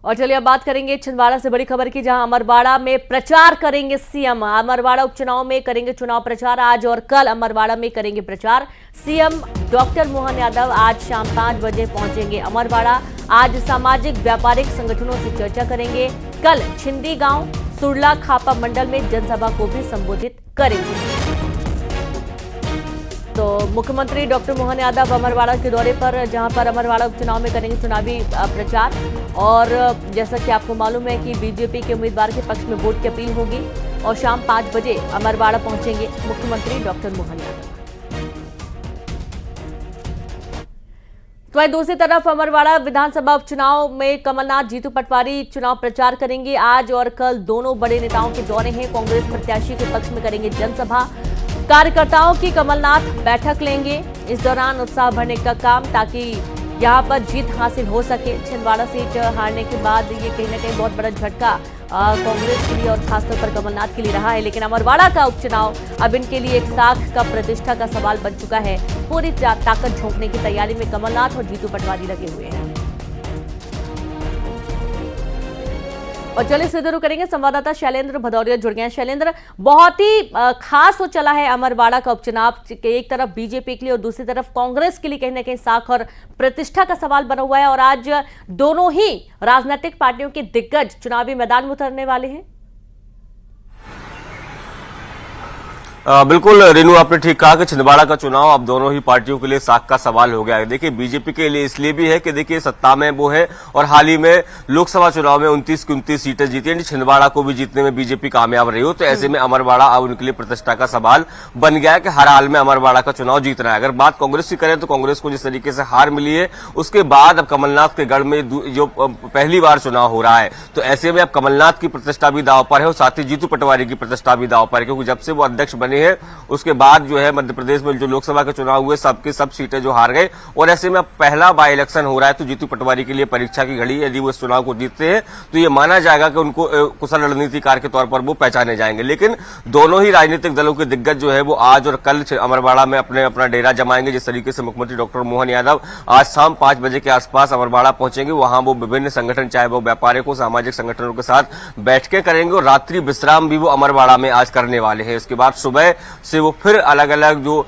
और चलिए अब बात करेंगे छिंदवाड़ा से बड़ी खबर की, जहां अमरवाड़ा में प्रचार करेंगे सीएम। अमरवाड़ा उपचुनाव में करेंगे चुनाव प्रचार। आज और कल अमरवाड़ा में करेंगे प्रचार। सीएम डॉक्टर मोहन यादव आज शाम 5 बजे पहुंचेंगे अमरवाड़ा। आज सामाजिक व्यापारिक संगठनों से चर्चा करेंगे। कल छिंदी गांव सुरला खापा मंडल में जनसभा को भी संबोधित करेंगे। तो मुख्यमंत्री डॉक्टर मोहन यादव अमरवाड़ा के दौरे पर, जहां पर अमरवाड़ा उपचुनाव में करेंगे चुनावी प्रचार। और जैसा कि आपको मालूम है कि बीजेपी के उम्मीदवार के पक्ष में वोट की अपील होगी और शाम 5 बजे अमरवाड़ा पहुंचेंगे मुख्यमंत्री डॉक्टर मोहन यादव। तो वहीं दूसरी तरफ अमरवाड़ा विधानसभा उपचुनाव में कमलनाथ जीतू पटवारी चुनाव प्रचार करेंगे। आज और कल दोनों बड़े नेताओं के दौरे हैं। कांग्रेस प्रत्याशी के पक्ष में करेंगे जनसभा। कार्यकर्ताओं की कमलनाथ बैठक लेंगे। इस दौरान उत्साह भरने का काम, ताकि यहां पर जीत हासिल हो सके। छिंदवाड़ा सीट हारने के बाद ये कहीं ना कहीं बहुत बड़ा झटका कांग्रेस के लिए और खासतौर पर कमलनाथ के लिए रहा है। लेकिन अमरवाड़ा का उपचुनाव अब इनके लिए एक साख का प्रतिष्ठा का सवाल बन चुका है। पूरी ताकत झोंकने की तैयारी में कमलनाथ और जीतू पटवारी लगे हुए हैं। और चलिए सीधे करेंगे, संवाददाता शैलेंद्र भदौरिया जुड़ गए हैं। शैलेंद्र, बहुत ही खास हो चला है अमरवाड़ा का उपचुनाव। एक तरफ बीजेपी के लिए और दूसरी तरफ कांग्रेस के लिए कहीं ना कहीं साख और प्रतिष्ठा का सवाल बना हुआ है। और आज दोनों ही राजनीतिक पार्टियों के दिग्गज चुनावी मैदान में उतरने वाले हैं। बिल्कुल रेनू, आपने ठीक कहा कि छिंदवाड़ा का चुनाव अब दोनों ही पार्टियों के लिए साख का सवाल हो गया है। देखिए, बीजेपी के लिए इसलिए भी है कि देखिए सत्ता में वो है और हाल ही में लोकसभा चुनाव में 29 की 29 सीटें जीती हैं। छिंदवाड़ा को भी जीतने में बीजेपी कामयाब रही हो, तो ऐसे में अमरवाड़ा अब उनके लिए प्रतिष्ठा का सवाल बन गया है कि हर हाल में अमरवाड़ा का चुनाव जीतना है। अगर बात कांग्रेस की करें तो कांग्रेस को जिस तरीके से हार मिली है, उसके बाद अब कमलनाथ के गढ़ में जो पहली बार चुनाव हो रहा है, तो ऐसे में अब कमलनाथ की प्रतिष्ठा भी दांव पर है और साथ ही जीतू पटवारी की प्रतिष्ठा भी दांव पर है। क्योंकि जब से वो अध्यक्ष बने हैं उसके बाद जो है मध्य प्रदेश में जो लोकसभा के चुनाव हुए सबके सब सीटें जो हार गए, और ऐसे में अब पहला बाई इलेक्शन हो रहा है। तो जीतू पटवारी के लिए परीक्षा की घड़ी, यदि वो इस चुनाव को जीतते हैं तो ये माना जाएगा कि उनको कुशल रणनीतिकार के तौर पर वो पहचाने जाएंगे। लेकिन दोनों ही राजनीतिक दलों के दिग्गज जो है वो आज और कल अमरवाड़ा में अपना डेरा जमाएंगे। जिस तरीके से मुख्यमंत्री डॉक्टर मोहन यादव आज शाम 5 बजे के आसपास अमरवाड़ा पहुंचेंगे, वहां वो विभिन्न संगठन, चाहे वो व्यापारिकों, सामाजिक संगठनों के साथ बैठकें करेंगे और रात्रि विश्राम भी वो अमरवाड़ा में आज करने वाले हैं। इसके बाद सुबह से वो फिर अलग अलग जो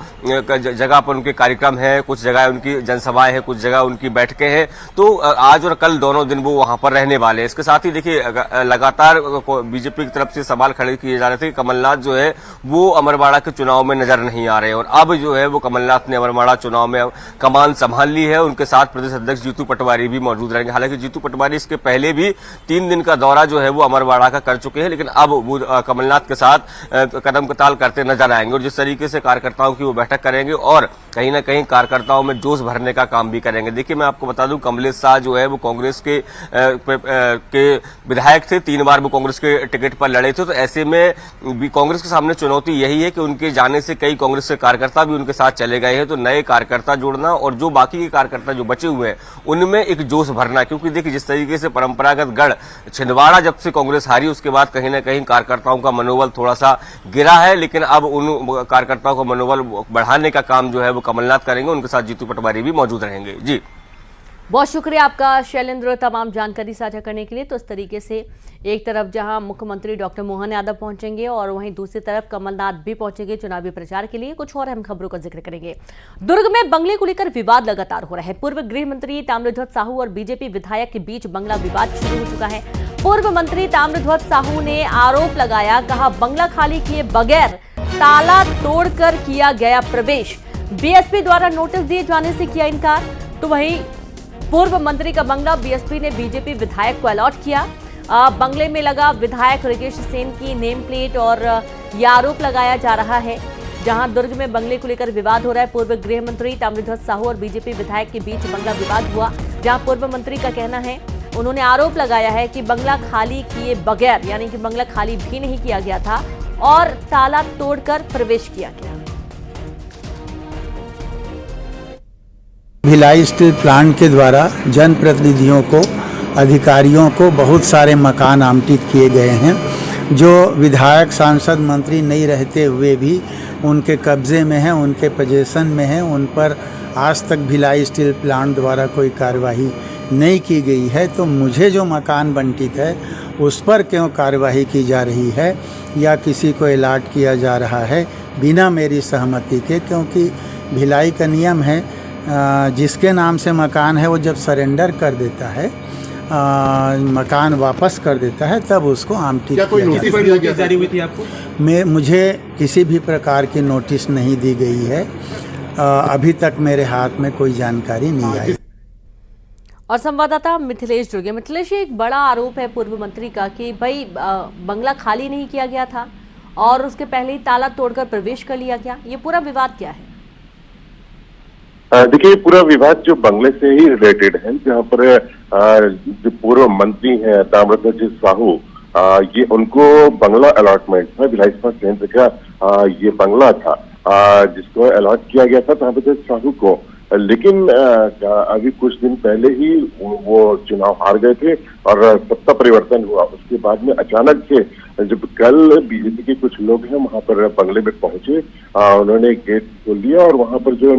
जगह पर उनके कार्यक्रम है, कुछ जगह उनकी जनसभाएं हैं, कुछ जगह उनकी बैठकें हैं, तो आज और कल दोनों दिन वो वहां पर रहने वाले हैं। इसके साथ ही देखिए, लगातार बीजेपी की तरफ से सवाल खड़े किए जा रहे थे कि कमलनाथ जो है वो अमरवाड़ा के चुनाव में नजर नहीं आ रहे हैं, और अब जो है वो कमलनाथ ने अमरवाड़ा चुनाव में कमान संभाल ली है। उनके साथ प्रदेश अध्यक्ष जीतू पटवारी भी मौजूद रहेंगे। हालांकि जीतू पटवारी इसके पहले भी 3 दिन का दौरा जो है वो अमरवाड़ा का कर चुके हैं, लेकिन अब वो कमलनाथ के साथ कदम कताल करते नजर आएंगे और जिस तरीके से कार्यकर्ताओं की वो बैठक करेंगे और कहीं ना कहीं कार्यकर्ताओं में जोश भरने का काम भी करेंगे। देखिए, मैं आपको बता दूं, कमलेश शाह जो है वो कांग्रेस के विधायक थे, 3 बार वो कांग्रेस के टिकट पर लड़े थे। तो ऐसे में भी कांग्रेस के सामने चुनौती यही है कि उनके जाने से कई कांग्रेस के कार्यकर्ता भी उनके साथ चले गए हैं, तो नए कार्यकर्ता जोड़ना और जो बाकी के कार्यकर्ता जो बचे हुए हैं उनमें एक जोश भरना। क्योंकि देखिए, जिस तरीके से परंपरागत गढ़ छिंदवाड़ा जब से कांग्रेस हारी, उसके बाद कहीं ना कहीं कार्यकर्ताओं का मनोबल थोड़ा सा गिरा है, लेकिन अब उन कार्यकर्ताओं का मनोबल बढ़ाने का काम जो है वो कमलनाथ करेंगे। उनके साथ जीतू पटवारी भी मौजूद रहेंगे। जी, बहुत शुक्रिया आपका शैलेंद्र, तमाम जानकारी साझा करने के लिए। तो इस तरीके से एक तरफ जहां मुख्यमंत्री डॉक्टर मोहन यादव पहुंचेंगे और वहीं दूसरी तरफ कमलनाथ भी पहुंचेंगे चुनावी प्रचार के लिए। कुछ और अहम खबरों का जिक्र करेंगे। दुर्ग में बंगले को लेकर विवाद लगातार हो रहा है। पूर्व गृह मंत्री ताम्रध्वज साहू और बीजेपी विधायक के बीच बंगला विवाद शुरू हो चुका है। पूर्व मंत्री ताम्रध्वज साहू ने आरोप लगाया, कहा बंगला खाली किए बगैर ताला तोड़कर किया गया प्रवेश। बीएसपी द्वारा नोटिस दिए जाने से किया इनकार। तो वहीं पूर्व मंत्री का बंगला बीएसपी ने बीजेपी विधायक को अलॉट किया। बंगले में लगा विधायक रिकेश सेन की नेम प्लेट और यह आरोप लगाया जा रहा है। जहां दुर्ग में बंगले को लेकर विवाद हो रहा है। पूर्व गृह मंत्री ताम्रध्वज साहू और बीजेपी विधायक के बीच बंगला विवाद हुआ, जहां पूर्व मंत्री का कहना है, उन्होंने आरोप लगाया है कि बंगला खाली किए बगैर, यानी कि बंगला खाली भी नहीं किया गया था और ताला तोड़कर प्रवेश किया गया। भिलाई स्टील प्लांट के द्वारा जनप्रतिनिधियों को, अधिकारियों को बहुत सारे मकान आवंटित किए गए हैं, जो विधायक, सांसद, मंत्री नहीं रहते हुए भी उनके कब्जे में हैं, उनके पोजीशन में हैं। उन पर आज तक भिलाई स्टील प्लांट द्वारा कोई कार्यवाही नहीं की गई है तो मुझे जो मकान बंटित है उस पर क्यों कार्यवाही की जा रही है या किसी को अलॉट किया जा रहा है बिना मेरी सहमति के, क्योंकि भिलाई का नियम है जिसके नाम से मकान है वो जब सरेंडर कर देता है, मकान वापस कर देता है, तब उसको आमंत्रित क्या कोई किया जाता है। नोटिस जारी हुई थी आपको? मुझे किसी भी प्रकार की नोटिस नहीं दी गई है। अभी तक मेरे हाथ में कोई जानकारी नहीं आई। और संवाददाता मिथिलेश जुड़ गए। मिथिलेश, ये एक बड़ा आरोप है पूर्व मंत्री का कि भाई बंगला खाली नहीं किया गया था और उसके पहले ही ताला तोड़कर प्रवेश कर लिया गया। ये पूरा विवाद क्या है? देखिए, पूरा विवाद जो बंगले से ही रिलेटेड है, जहाँ पर जो पूर्व मंत्री हैं ताम्रध्वज साहू, ये उनको बंगला अलॉटमेंट था, भिलाई इस्पात संयंत्र का ये बंगला था जिसको अलॉट किया गया था ताम्रध्वज साहू को। लेकिन अभी कुछ दिन पहले ही वो चुनाव हार गए थे और सत्ता परिवर्तन हुआ। उसके बाद में अचानक से जब कल बीजेपी के कुछ लोग हैं वहां पर बंगले में पहुंचे, उन्होंने गेट खोल दिया और वहां पर जो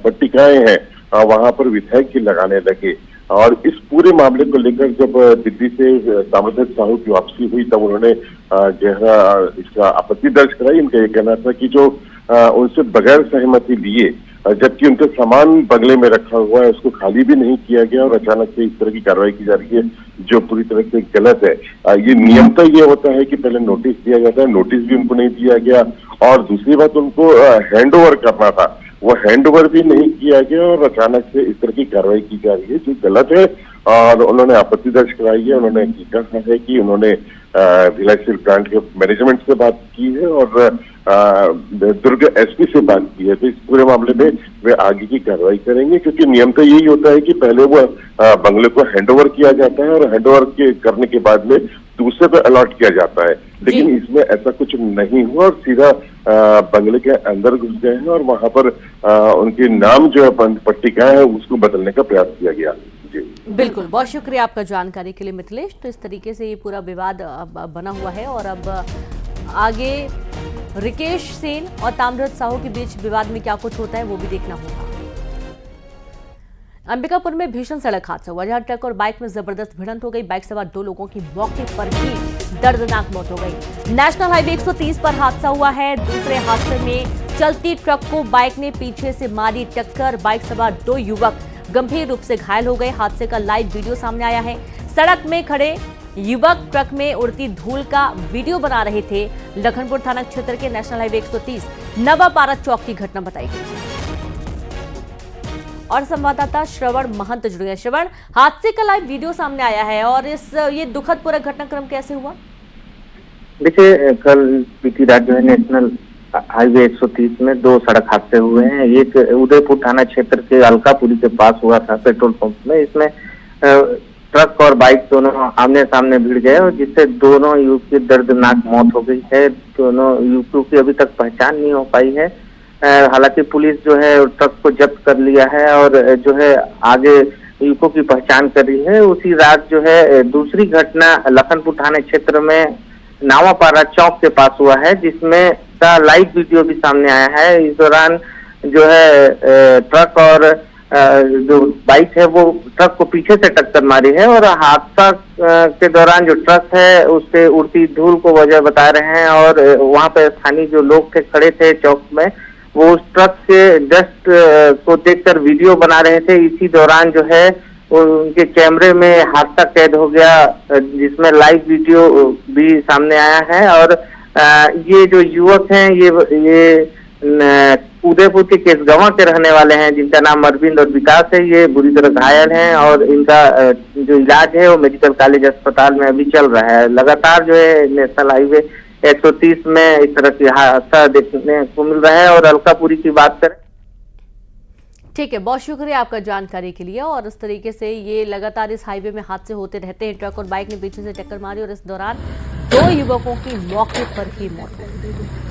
पट्टिकाएं हैं वहां पर विधायक की लगाने लगे। और इस पूरे मामले को लेकर जब दिल्ली से ताम्रध्वज साहू की वापसी हुई तब उन्होंने जो है इसका आपत्ति दर्ज कराई। इनका ये कहना था कि जो उनसे बगैर सहमति लिए जबकि उनका सामान बंगले में रखा हुआ है उसको खाली भी नहीं किया गया और अचानक से इस तरह की कार्रवाई की जा रही है जो पूरी तरह से गलत है। ये नियम तो ये होता है कि पहले नोटिस दिया जाता है, नोटिस भी उनको नहीं दिया गया और दूसरी बात उनको हैंड ओवर करना था, वो हैंड ओवर भी नहीं किया गया और अचानक से इस तरह की कार्रवाई की जा रही है जो गलत है। और उन्होंने आपत्ति दर्ज कराई है। उन्होंने कहा है कि उन्होंने भिलाई स्टील प्लांट के मैनेजमेंट से बात की है और दुर्ग एसपी से बात की है। तो इस पूरे मामले में वे आगे की कार्रवाई करेंगे, क्योंकि नियम तो यही होता है कि पहले वो बंगले को हैंडओवर किया जाता है और हैंडओवर करने के बाद में दूसरे पे अलॉट किया जाता है। लेकिन इसमें ऐसा कुछ नहीं हुआ और सीधा बंगले के अंदर घुस गए हैं और वहां पर उनके नाम जो है पट्टिकाएं है उसको बदलने का प्रयास किया गया। बिल्कुल, बहुत शुक्रिया आपका जानकारी के लिए मिथिलेश। तो इस तरीके से ये पूरा विवाद बना हुआ है और अब आगे रिकेश सेन और ताम्रध्वज साहू के बीच विवाद में क्या कुछ होता है वो भी देखना होगा। अंबिकापुर में भीषण सड़क हादसा हुआ जहां ट्रक और बाइक में जबरदस्त भिड़ंत हो गई। बाइक सवार 2 लोगों की मौके पर ही दर्दनाक मौत हो गई। नेशनल हाईवे 130 पर हादसा हुआ है। दूसरे हादसे में चलती ट्रक को बाइक ने पीछे से मारी टक्कर। बाइक सवार 2 युवक गंभीर रूप से घायल हो गए। हादसे का लाइव वीडियो सामने आया है। सड़क में खड़े युवक ट्रक में उड़ती धूल का वीडियो बना रहे थे। लखनपुर थाना क्षेत्र के नेशनल हाईवे 130 नवापारा चौक की घटना बताई गई। और संवाददाता श्रवण महंत जुड़ गए। श्रवण, हादसे का लाइव वीडियो सामने आया है और ये दुखद पूरा घटनाक्रम कैसे हुआ? देखिए, कल बीती रात जो है नेशनल हाईवे 130 में 2 सड़क हादसे हुए हैं। एक उदयपुर थाना क्षेत्र के अलकापुरी के पास हुआ था पेट्रोल पंप में। इसमें ट्रक और बाइक दोनों आमने सामने भिड़ गए और जिससे दोनों युवक की दर्दनाक मौत हो गई है। दोनों युवकों की अभी तक पहचान नहीं हो पाई है। हालांकि पुलिस जो है ट्रक को जब्त कर लिया है और जो है आगे युवकों की पहचान कर रही है। उसी रात जो है दूसरी घटना लखनपुर थाना क्षेत्र में नावापारा चौक के पास हुआ है, जिसमें का लाइव वीडियो भी सामने आया है। इस दौरान जो है ट्रक और जो बाइक है वो ट्रक को पीछे से टक्कर मारी है और हादसा के दौरान जो ट्रक है उससे उड़ती धूल को वजह बता रहे हैं और वहां पे स्थानीय जो लोग थे खड़े थे चौक में, वो उस ट्रक से डस्ट को देखकर वीडियो बना रहे थे। इसी दौरान जो है उनके कैमरे में हादसा कैद हो गया, जिसमें लाइव वीडियो भी सामने आया है। और ये जो युवक हैं ये उदयपुर के केसगवा के रहने वाले हैं, जिनका नाम अरविंद और विकास है। ये बुरी तरह घायल हैं और इनका जो इलाज है वो मेडिकल कॉलेज अस्पताल में अभी चल रहा है। लगातार जो है नेशनल हाईवे 130 में इस तरह की हादसा देखने को मिल रहा है। और अलकापुरी की बात करें, ठीक है, बहुत शुक्रिया आपका जानकारी के लिए। और इस तरीके से ये लगातार इस हाईवे में हादसे होते रहते हैं। ट्रक और बाइक ने पीछे से टक्कर मारी और इस दौरान 2 युवकों की मौके पर ही मौत हो गई।